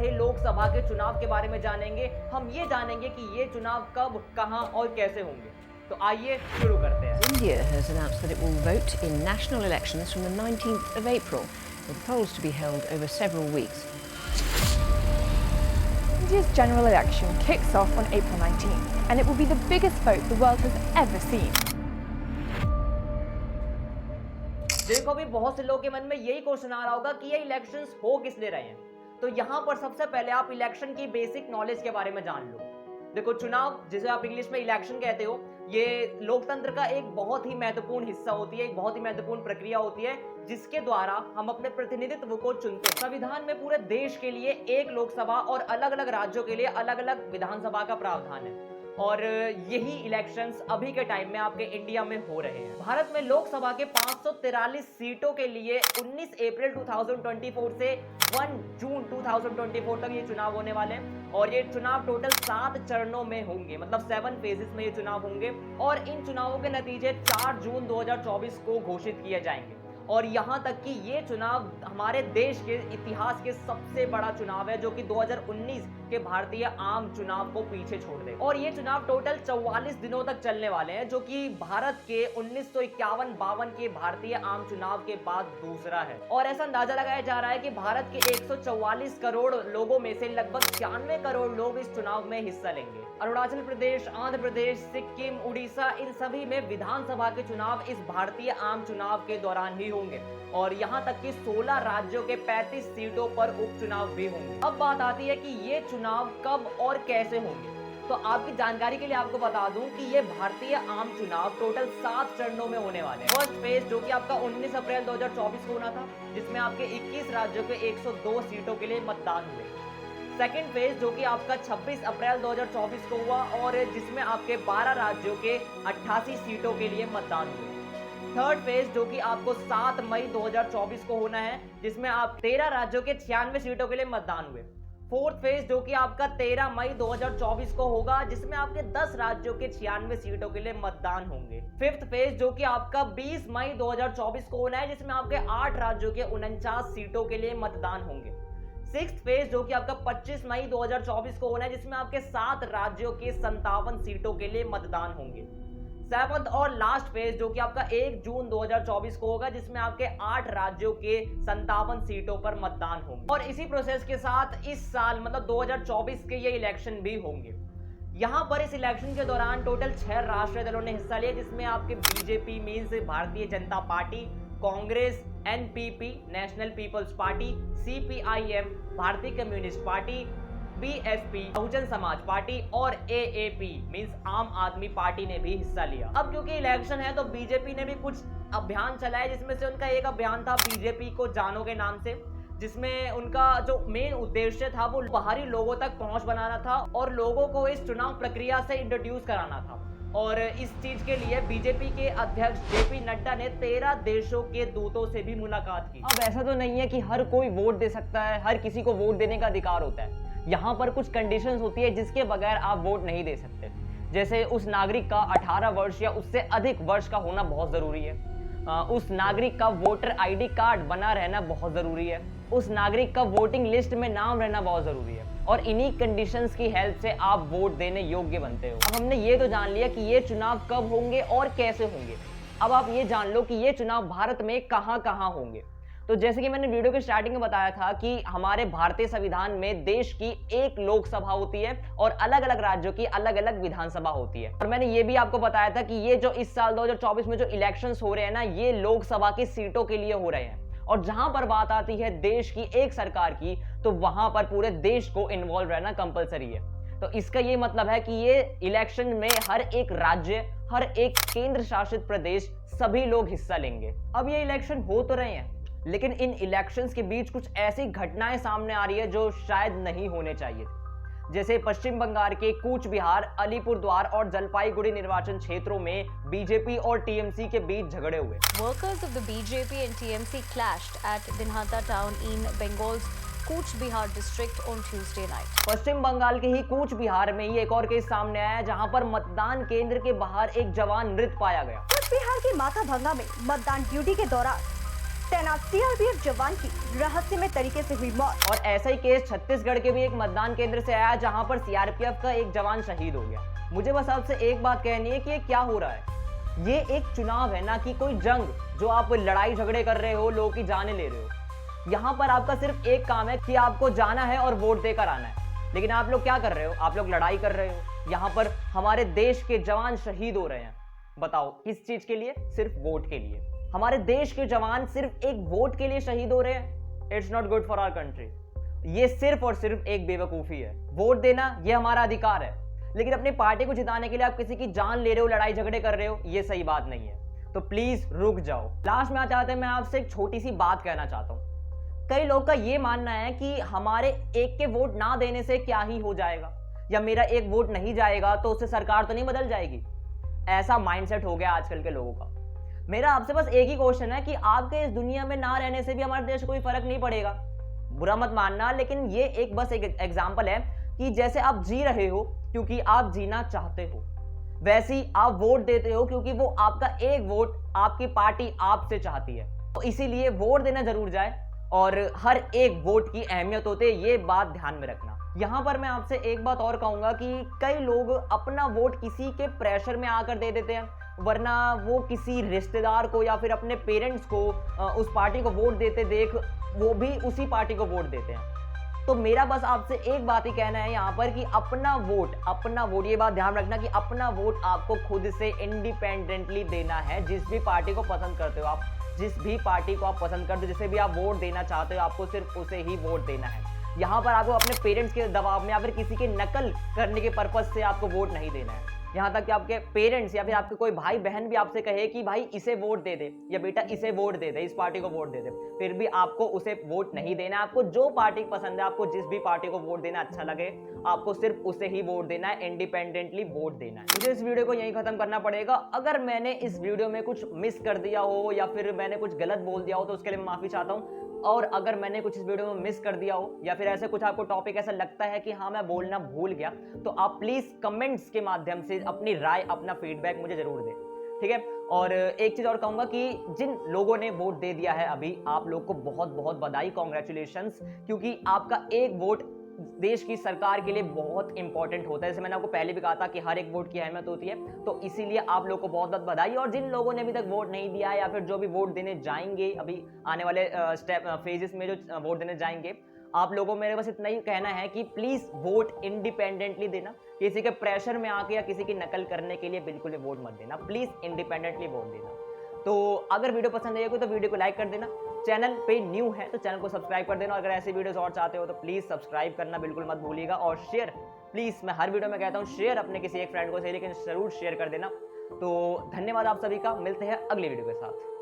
रहे लोकसभा के चुनाव के बारे में जानेंगे। हम ये जानेंगे कि ये चुनाव कब, कहां और कैसे होंगे। तो आइए शुरू करते हैं। India has announced that it will vote in national elections from the 19th of April, with polls to be held over several weeks. India's general election kicks off on April 19th, and it will be the biggest vote the world has ever seen. देखो, भी बहुत से लोगों के मन में यही question आ रहा होगा कि ये इलेक्शंस हो किस लिए रहे हैं। तो यहाँ पर सबसे पहले आप इलेक्शन की बेसिक नॉलेज के बारे में जान लो। देखो, चुनाव जिसे आप इंग्लिश में इलेक्शन कहते हो, ये लोकतंत्र का एक बहुत ही महत्वपूर्ण हिस्सा होती है, एक बहुत ही महत्वपूर्ण प्रक्रिया होती है जिसके द्वारा हम अपने प्रतिनिधित्व को चुनते हैं। संविधान में पूरे देश के लिए एक लोकसभा और अलग अलग राज्यों के लिए अलग अलग विधानसभा का प्रावधान है, और यही इलेक्शंस अभी के टाइम में आपके इंडिया में हो रहे हैं। भारत में लोकसभा के 543 सीटों के लिए 19 अप्रैल 2024 से 1 जून 2024 तक ये चुनाव होने वाले हैं, और ये चुनाव टोटल 7 चरणों में होंगे, मतलब 7 फेजेस में ये चुनाव होंगे, और इन चुनावों के नतीजे 4 जून 2024 को घोषित किए जाएंगे। और यहाँ तक कि ये चुनाव हमारे देश के इतिहास के सबसे बड़ा चुनाव है, जो कि 2019 के भारतीय आम चुनाव को पीछे छोड़ दे। और ये चुनाव टोटल 44 दिनों तक चलने वाले हैं, जो कि भारत के 1951-52 के भारतीय आम चुनाव के बाद दूसरा है। और ऐसा अंदाजा लगाया जा रहा है कि भारत के 144 करोड़ लोगों में से लगभग 96 करोड़ लोग इस चुनाव में हिस्सा लेंगे। अरुणाचल प्रदेश, आंध्र प्रदेश, सिक्किम, उड़ीसा, इन सभी में विधानसभा के चुनाव इस भारतीय आम चुनाव के दौरान ही होंगे, और यहाँ तक कि 16 राज्यों के 35 सीटों पर उपचुनाव भी होंगे। अब बात आती है कि ये चुनाव कब और कैसे होंगे। तो आपकी जानकारी के लिए आपको बता दूं कि ये भारतीय आम चुनाव टोटल 7 चरणों में होने वाले हैं। फर्स्ट फेज जो कि आपका 19 अप्रैल 2024 को होना था, जिसमें आपके 21 राज्यों के 102 सीटों के लिए मतदान हुए। सेकेंड फेज जो कि आपका 26 अप्रैल 2024 को हुआ, और जिसमें आपके 12 राज्यों के 88 सीटों के लिए मतदान हुए। थर्ड फेज जो कि आपको 7 मई 2024 को होना है, जिसमें आप 13 राज्यों के 96 सीटों के लिए मतदान हुए। फोर्थ फेज जो कि आपका 13 मई 2024 को होगा, जिसमें आपके 10 राज्यों के 96 सीटों के लिए मतदान होंगे। फिफ्थ फेज जो कि आपका 20 मई 2024 को होना है, जिसमें आपके 8 राज्यों के 49 सीटों के लिए मतदान होंगे। सिक्स्थ फेज जो कि आपका 25 मई 2024 को होना है, जिसमें आपके 7 राज्यों के 57 सीटों के लिए मतदान होंगे। सेवंथ और लास्ट फेज जो कि आपका 1 जून 2024 को होगा, जिसमें आपके 8 राज्यों के 57 सीटों पर मतदान होंगे। और इसी प्रोसेस के साथ इस साल मतलब 2024 के ये इलेक्शन भी होंगे। यहाँ पर इस इलेक्शन के दौरान टोटल 6 राष्ट्रीय दलों ने हिस्सा लिया, जिसमें आपके BJP means Bharatiya Janata Party, Congress, NPP National People's Party, CPIM Bharatiya Communist Party, BSP Bahujan Samaj Party, और एएपी मींस आम आदमी पार्टी ने भी हिस्सा लिया। अब क्योंकि इलेक्शन है तो बीजेपी ने भी कुछ अभियान चलाए, जिसमें से उनका एक अभियान था बीजेपी को जानो के नाम से, जिसमें उनका जो मेन उद्देश्य था वो बाहरी लोगों तक पहुंच बनाना था और लोगों को इस चुनाव प्रक्रिया से इंट्रोड्यूस कराना था। और इस चीज के लिए बीजेपी के अध्यक्ष जेपी नड्डा ने 13 देशों के दूतों से भी मुलाकात की। अब ऐसा तो नहीं है कि हर कोई वोट दे सकता है, हर किसी को वोट देने का अधिकार होता है। यहाँ पर कुछ कंडीशंस होती है जिसके बगैर आप वोट नहीं दे सकते। जैसे उस नागरिक का 18 वर्ष या उससे अधिक वर्ष का होना बहुत जरूरी है, उस नागरिक का वोटर आईडी कार्ड बना रहना बहुत जरूरी है, उस नागरिक का वोटिंग लिस्ट में नाम रहना बहुत जरूरी है, और इन्हीं कंडीशंस की हेल्प से आप वोट देने योग्य बनते हो। अब हमने ये तो जान लिया कि ये चुनाव कब होंगे और कैसे होंगे। अब आप ये जान लो कि ये चुनाव भारत में कहां कहां होंगे। तो जैसे कि मैंने वीडियो के स्टार्टिंग में बताया था कि हमारे भारतीय संविधान में देश की एक लोकसभा होती है और अलग अलग राज्यों की अलग अलग विधानसभा होती है। और मैंने ये भी आपको बताया था कि ये जो इस साल 2024 में जो इलेक्शंस हो रहे हैं ना, ये लोकसभा की सीटों के लिए हो रहे हैं। और जहां पर बात आती है देश की एक सरकार की, तो वहां पर पूरे देश को इन्वॉल्व रहना कंपलसरी है। तो इसका ये मतलब है कि ये इलेक्शन में हर एक राज्य, हर एक केंद्र शासित प्रदेश, सभी लोग हिस्सा लेंगे। अब ये इलेक्शन हो तो रहे हैं, लेकिन इन इलेक्शंस के बीच कुछ ऐसी घटनाएं सामने आ रही है जो शायद नहीं होने चाहिए थी। जैसे पश्चिम बंगाल के कूच बिहार, अलीपुरद्वार और जलपाईगुड़ी निर्वाचन क्षेत्रों में बीजेपी और टीएमसी के बीच झगड़े हुए। Workers of the BJP and TMC clashed at Dinhata town in Bengal's Cooch Behar district on Tuesday night. पश्चिम बंगाल के ही कूच बिहार में ही एक और केस सामने आया, जहां पर मतदान केंद्र के बाहर एक जवान मृत पाया गया। कूच बिहार के माथाभंगा में मतदान ड्यूटी के दौरान तैनात सीआरपीएफ जवान की रहस्यमय तरीके से हुई मौत। और ऐसा ही केस छत्तीसगढ़ के भी एक मतदान केंद्र से आया जहां पर सीआरपीएफ का एक जवान शहीद हो गया। मुझे बस आपसे एक बात कहनी है कि ये क्या हो रहा है। ये एक चुनाव है, ना कि कोई जंग जो आप लड़ाई झगड़े कर रहे हो, लोगों की जानें ले रहे हो। यहाँ पर आपका सिर्फ एक काम है कि आपको जाना है और वोट देकर आना है। लेकिन आप लोग क्या कर रहे हो? आप लोग लड़ाई कर रहे हो। यहाँ पर हमारे देश के जवान शहीद हो रहे हैं। बताओ किस चीज के लिए? सिर्फ वोट के लिए। हमारे देश के जवान सिर्फ एक वोट के लिए शहीद हो रहे हैं। It's not good for our country. ये सिर्फ और सिर्फ एक बेवकूफी है। वोट देना ये हमारा अधिकार है, लेकिन अपनी पार्टी को जिताने के लिए आप किसी की जान ले रहे हो, लड़ाई झगड़े कर रहे हो, ये सही बात नहीं है। तो प्लीज रुक जाओ। लास्ट में चाहते हैं मैं आपसे एक छोटी सी बात कहना चाहता हूं। कई लोग का ये मानना है कि हमारे एक के वोट ना देने से क्या ही हो जाएगा, या मेरा एक वोट नहीं जाएगा तो उससे सरकार तो नहीं बदल जाएगी। ऐसा माइंडसेट हो गया आजकल के लोगों का। मेरा आपसे बस एक ही क्वेश्चन है कि आपके इस दुनिया में ना रहने से भी हमारे देश को कोई फर्क नहीं पड़ेगा। बुरा मत मानना, लेकिन ये एक बस एक एग्जांपल है कि जैसे आप जी रहे हो क्योंकि आप जीना चाहते हो, वैसे ही आप वोट देते हो क्योंकि वो आपका एक वोट आपकी पार्टी आपसे चाहती है। तो इसीलिए वोट देना जरूर जाए और हर एक वोट की अहमियत होती है, ये बात ध्यान में रखना। यहाँ पर मैं आपसे एक बात और कहूंगा कि कई लोग अपना वोट किसी के प्रेशर में आकर दे देते हैं, वरना वो किसी रिश्तेदार को या फिर अपने पेरेंट्स को उस पार्टी को वोट देते देख वो भी उसी पार्टी को वोट देते हैं। तो मेरा बस आपसे एक बात ही कहना है यहाँ पर कि अपना वोट, ये बात ध्यान रखना कि अपना वोट आपको खुद से इंडिपेंडेंटली देना है। जिस भी पार्टी को पसंद करते हो आप, जिस भी पार्टी को आप पसंद करते हो, जिसे भी आप वोट देना चाहते हो, आपको सिर्फ उसे ही वोट देना है। यहाँ पर आपको अपने पेरेंट्स के दबाव में या फिर किसी की नकल करने के पर्पज से आपको वोट नहीं देना है। यहाँ तक कि आपके पेरेंट्स या फिर आपके कोई भाई बहन भी आपसे कहे कि भाई इसे वोट दे दे या बेटा इसे वोट दे दे, इस पार्टी को वोट दे दे, फिर भी आपको उसे वोट नहीं देना है। आपको जो पार्टी पसंद है, आपको जिस भी पार्टी को वोट देना अच्छा लगे, आपको सिर्फ उसे ही वोट देना है, इंडिपेंडेंटली वोट देना है। मुझे इस वीडियो को यहीं खत्म करना पड़ेगा। अगर मैंने इस वीडियो में कुछ मिस कर दिया हो या फिर मैंने कुछ गलत बोल दिया हो तो उसके लिए मैं माफी चाहता हूँ। और अगर मैंने कुछ इस वीडियो में मिस कर दिया हो या फिर ऐसे कुछ आपको टॉपिक ऐसा लगता है कि हाँ मैं बोलना भूल गया, तो आप प्लीज कमेंट्स के माध्यम से अपनी राय, अपना फीडबैक मुझे जरूर दें, ठीक है। और एक चीज और कहूंगा कि जिन लोगों ने वोट दे दिया है अभी, आप लोग को बहुत बहुत बधाई, कॉन्ग्रेचुलेशंस, क्योंकि आपका एक वोट देश की सरकार के लिए बहुत इंपॉर्टेंट होता है। जैसे मैंने आपको पहले भी कहा था कि हर एक वोट की अहमियत होती है, तो इसीलिए आप लोग को बहुत बहुत बधाई। और जिन लोगों ने अभी तक वोट नहीं दिया है या फिर जो भी वोट देने जाएंगे अभी आने वाले फेजेस में जो वोट देने जाएंगे, आप लोगों को मेरे बस इतना ही कहना है कि प्लीज वोट इंडिपेंडेंटली देना। किसी के प्रेशर में आके या किसी की नकल करने के लिए बिल्कुल भी वोट मत देना। प्लीज इंडिपेंडेंटली वोट देना। तो अगर वीडियो पसंद आएगी तो वीडियो को लाइक कर देना। चैनल पे न्यू है तो चैनल को सब्सक्राइब कर देना। अगर ऐसे वीडियोस और चाहते हो तो प्लीज सब्सक्राइब करना बिल्कुल मत भूलिएगा। और शेयर प्लीज, मैं हर वीडियो में कहता हूँ शेयर अपने किसी एक फ्रेंड को से, लेकिन जरूर शेयर कर देना। तो धन्यवाद आप सभी का। मिलते हैं अगली वीडियो के साथ।